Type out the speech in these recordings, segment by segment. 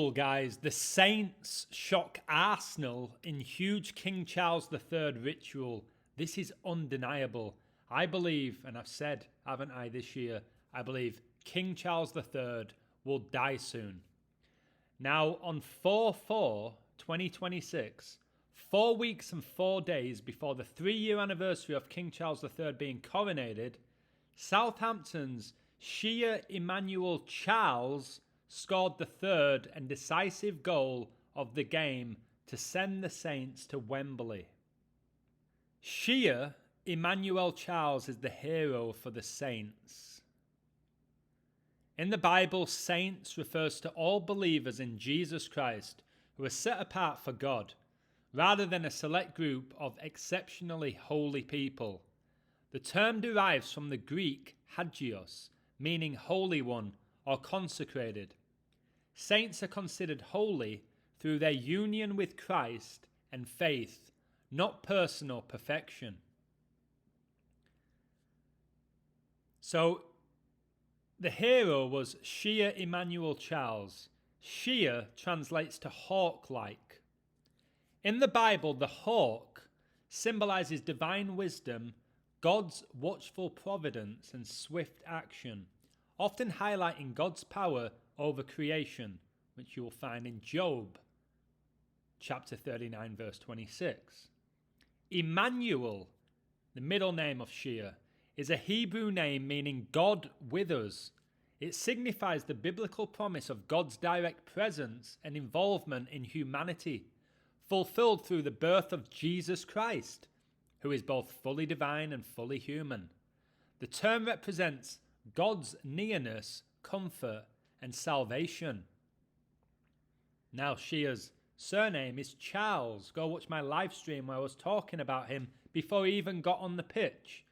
ritual, guys. The Saints shock Arsenal in huge King Charles III ritual. This is undeniable. I believe, and I've said, haven't I, this year, I believe King Charles III will die soon. Now, on 4/4/2026, 4 weeks and 4 days before the 3-year anniversary of King Charles III being coronated, Southampton's Shia Emmanuel Charles scored the third and decisive goal of the game to send the Saints to Wembley. Shia Emmanuel Charles is the hero for the Saints. In the Bible, saints refers to all believers in Jesus Christ who are set apart for God, rather than a select group of exceptionally holy people. The term derives from the Greek hagios, meaning holy one or consecrated. Saints are considered holy through their union with Christ and faith, not personal perfection. So, the hero was Shia Emmanuel Charles. Shia translates to hawk-like. In the Bible, the hawk symbolizes divine wisdom, God's watchful providence, and swift action, often highlighting God's power over creation, which you will find in Job, chapter 39, verse 26. Emmanuel, the middle name of Shia, is a Hebrew name meaning God with us. It signifies the biblical promise of God's direct presence and involvement in humanity, fulfilled through the birth of Jesus Christ, who is both fully divine and fully human. The term represents God's nearness, comfort, and salvation. Now, Shia's surname is Charles. Go watch my live stream where I was talking about him before he even got on the pitch.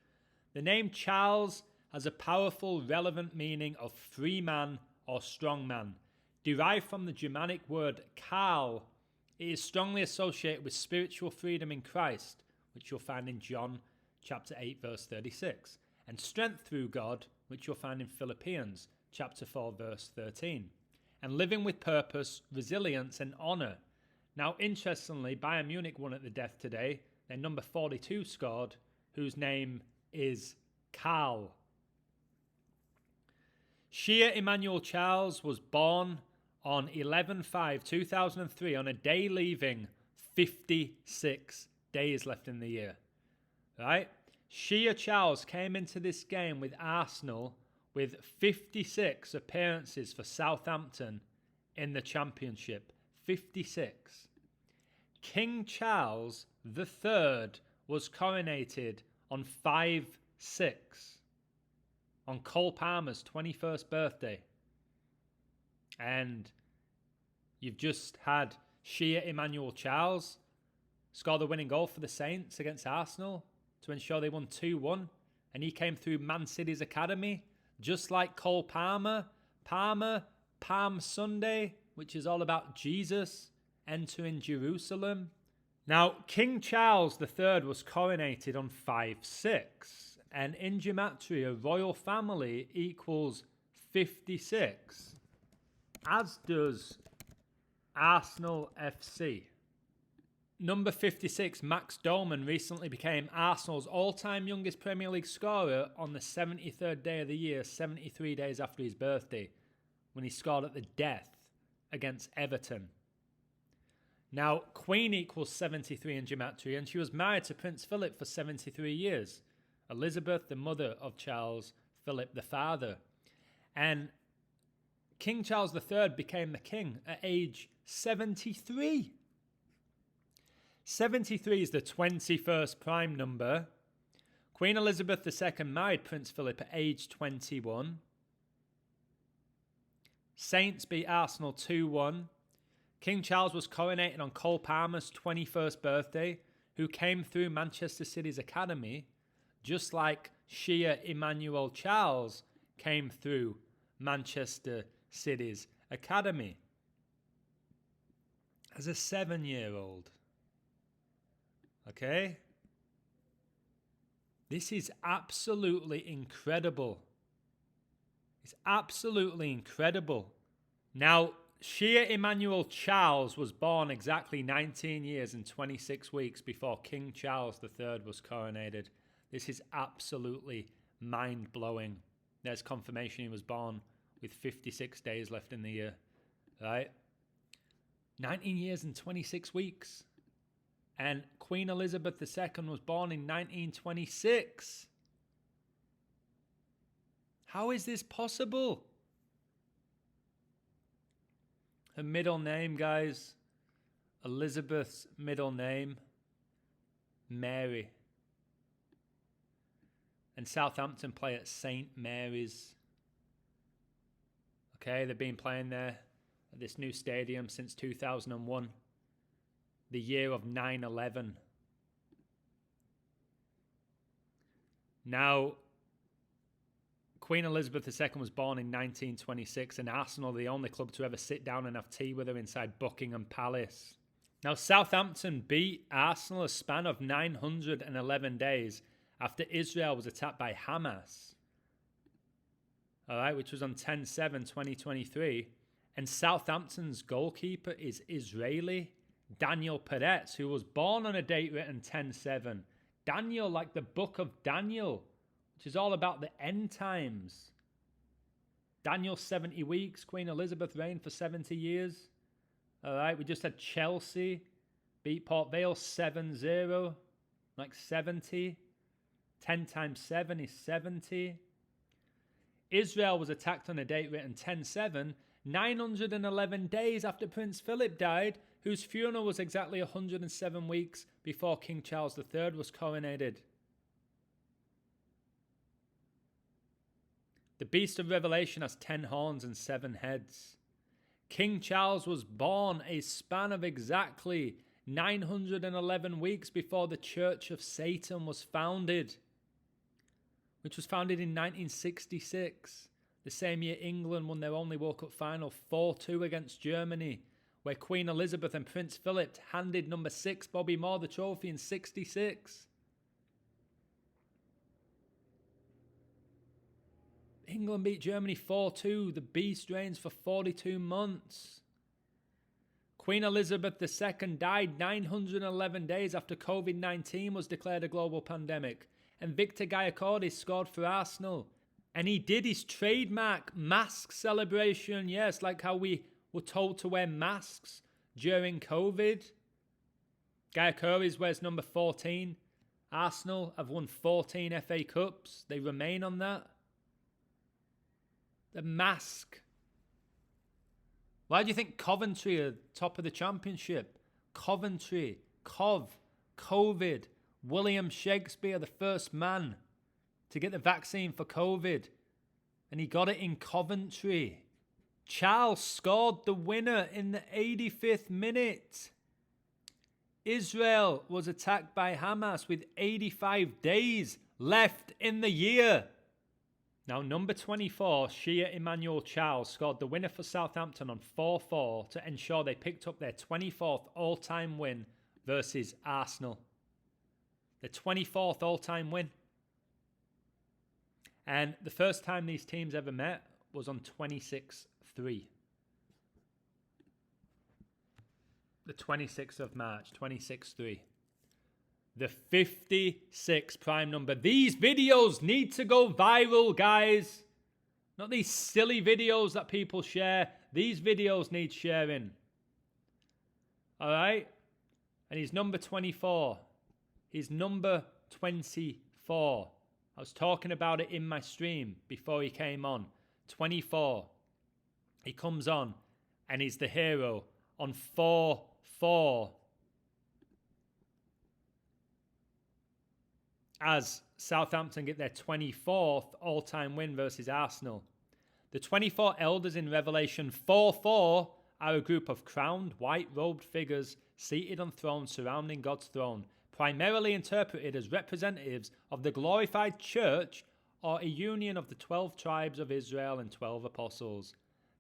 The name Charles has a powerful, relevant meaning of free man or strong man. Derived from the Germanic word Karl, it is strongly associated with spiritual freedom in Christ, which you'll find in John chapter 8, verse 36, and strength through God, which you'll find in Philippians chapter 4, verse 13, and living with purpose, resilience, and honor. Now, interestingly, Bayern Munich won at the death today. Their number 42 scored, whose name is Karl. Shia Emmanuel Charles was born on 11/5/2003 on a day leaving 56 days left in the year. Right? Shia Charles came into this game with Arsenal with 56 appearances for Southampton in the Championship. 56. King Charles III was coronated on 5/6 on Cole Palmer's 21st birthday. And you've just had Shia Emmanuel Charles score the winning goal for the Saints against Arsenal to ensure they won 2-1. And he came through Man City's academy, just like Cole Palmer. Palm Sunday, which is all about Jesus entering Jerusalem. Now, King Charles III was coronated on 5/6. And in Gematria, royal family equals 56. As does Arsenal FC. Number 56, Max Doman, recently became Arsenal's all-time youngest Premier League scorer on the 73rd day of the year, 73 days after his birthday, when he scored at the death against Everton. Now, Queen equals 73 in Gematria, and she was married to Prince Philip for 73 years. Elizabeth, the mother of Charles, Philip, the father. And King Charles III became the king at age 73. 73 is the 21st prime number. Queen Elizabeth II married Prince Philip at age 21. Saints beat Arsenal 2-1. King Charles was coronated on Cole Palmer's 21st birthday, who came through Manchester City's academy, just like Shia Emmanuel Charles came through Manchester City's academy as a 7-year-old. Okay? This is absolutely incredible. It's absolutely incredible. Now, Shia Emmanuel Charles was born exactly 19 years and 26 weeks before King Charles III was coronated. This is absolutely mind-blowing. There's confirmation he was born with 56 days left in the year, right? 19 years and 26 weeks. And Queen Elizabeth II was born in 1926. How is this possible? Her middle name, guys, Elizabeth's middle name, Mary. And Southampton play at St. Mary's. Okay, they've been playing there at this new stadium since 2001, the year of 9/11. Now, Queen Elizabeth II was born in 1926, and Arsenal are the only club to ever sit down and have tea with her inside Buckingham Palace. Now, Southampton beat Arsenal a span of 911 days after Israel was attacked by Hamas, all right, which was on 10/7/2023. And Southampton's goalkeeper is Israeli Daniel Peretz, who was born on a date written 10/7. Daniel, like the book of Daniel, which is all about the end times. Daniel 70 weeks, Queen Elizabeth reigned for 70 years. All right, we just had Chelsea beat Port Vale 7-0, like 70. 10 times 7 is 70. Israel was attacked on a date written 10/7, 911 days after Prince Philip died, whose funeral was exactly 107 weeks before King Charles III was coronated. The beast of Revelation has 10 horns and 7 heads. King Charles was born a span of exactly 911 weeks before the Church of Satan was founded, which was founded in 1966, the same year England won their only World Cup final 4-2 against Germany, where Queen Elizabeth and Prince Philip handed number 6 Bobby Moore the trophy in 66. England beat Germany 4-2. The beast reigns for 42 months. Queen Elizabeth II died 911 days after COVID-19 was declared a global pandemic. And Victor Gyakouris scored for Arsenal. And he did his trademark mask celebration. Yes, like how we were told to wear masks during COVID. Gyakouris wears number 14. Arsenal have won 14 FA Cups. They remain on that. The mask. Why do you think Coventry are top of the championship? Coventry, COVID. William Shakespeare, the first man to get the vaccine for COVID. And he got it in Coventry. Charles scored the winner in the 85th minute. Israel was attacked by Hamas with 85 days left in the year. Now, number 24, Shia Emmanuel Charles, scored the winner for Southampton on 4-4 to ensure they picked up their 24th all-time win versus Arsenal. The 24th all-time win. And the first time these teams ever met was on 26/3. The 26th of March, 26/3. The 56 prime number. These videos need to go viral, guys. Not these silly videos that people share. These videos need sharing. All right? And he's number 24. He's number 24. I was talking about it in my stream before he came on. 24. He comes on and he's the hero on 4-4. As Southampton get their 24th all-time win versus Arsenal. The 24 elders in Revelation 4:4 are a group of crowned, white-robed figures seated on thrones surrounding God's throne, primarily interpreted as representatives of the glorified church or a union of the 12 tribes of Israel and 12 apostles.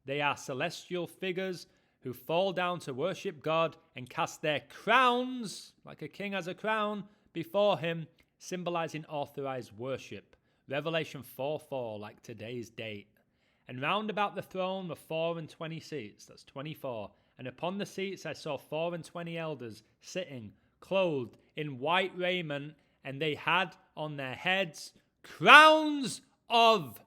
They are celestial figures who fall down to worship God and cast their crowns, like a king has a crown, before him, symbolizing authorized worship. Revelation 4:4, like today's date. And round about the throne were 24 seats, that's 24. And upon the seats I saw 24 elders sitting, clothed in white raiment, and they had on their heads crowns of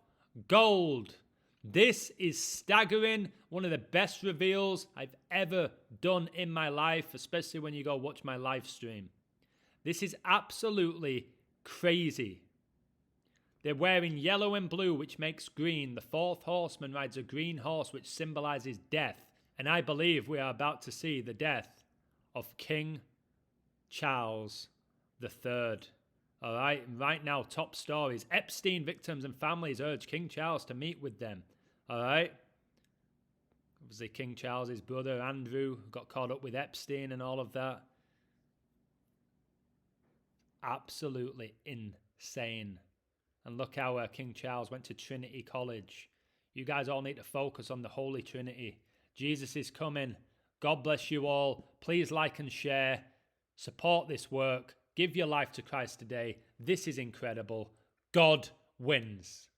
gold. This is staggering, one of the best reveals I've ever done in my life, especially when you go watch my live stream. This is absolutely crazy. They're wearing yellow and blue, which makes green. The fourth horseman rides a green horse, which symbolizes death. And I believe we are about to see the death of King Charles III. All right now, top stories. Epstein victims and families urge King Charles to meet with them. All right. Obviously, King Charles's brother, Andrew, got caught up with Epstein and all of that. Absolutely insane. And look how King Charles went to Trinity College. You guys all need to focus on the Holy Trinity. Jesus is coming. God bless you all. Please like and share. Support this work. Give your life to Christ today. This is incredible. God wins.